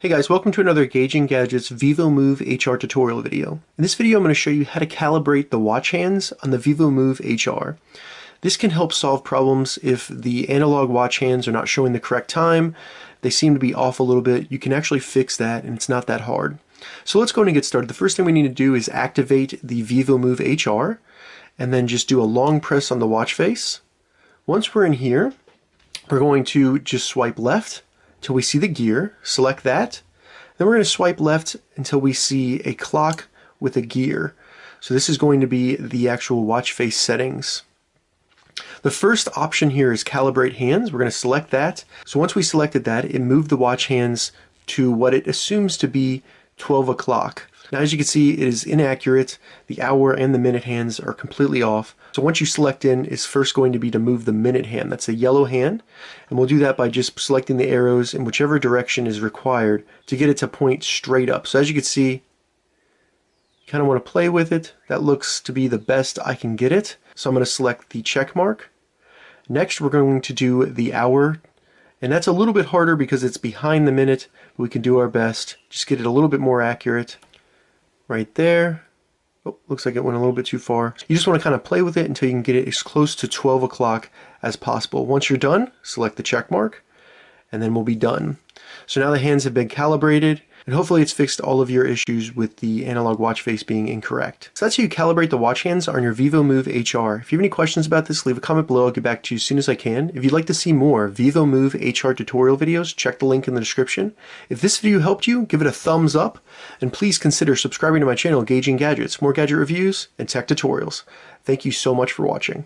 Hey guys, welcome to another Gauging Gadgets Vivomove HR tutorial video. In this video I'm going to show you how to calibrate the watch hands on the Vivomove HR. This can help solve problems if the analog watch hands are not showing the correct time, they seem to be off a little bit. You can actually fix that and it's not that hard. So let's go ahead and get started. The first thing we need to do is activate the Vivomove HR and then just do a long press on the watch face. Once we're in here, we're going to just swipe left till we see the gear, select that. Then we're going to swipe left until we see a clock with a gear. So this is going to be the actual watch face settings. The first option here is calibrate hands. We're going to select that. So once we selected that, it moved the watch hands to what it assumes to be 12 o'clock. Now as you can see, it is inaccurate. The hour and the minute hands are completely off. So once you select in, it's first going to be to move the minute hand. That's a yellow hand. And we'll do that by just selecting the arrows in whichever direction is required to get it to point straight up. So as you can see, you kind of want to play with it. That looks to be the best I can get it. So I'm going to select the check mark. Next, we're going to do the hour. And that's a little bit harder because it's behind the minute, but we can do our best. Just get it a little bit more accurate. Right there. Oh, looks like it went a little bit too far. You just want to kind of play with it until you can get it as close to 12 o'clock as possible. Once you're done, select the check mark, and then we'll be done. So now the hands have been calibrated, and hopefully it's fixed all of your issues with the analog watch face being incorrect. So that's how you calibrate the watch hands on your Vivomove HR. If you have any questions about this, leave a comment below. I'll get back to you as soon as I can. If you'd like to see more Vivomove HR tutorial videos, check the link in the description. If this video helped you, give it a thumbs up, and please consider subscribing to my channel, Gauging Gadgets, more gadget reviews and tech tutorials. Thank you so much for watching.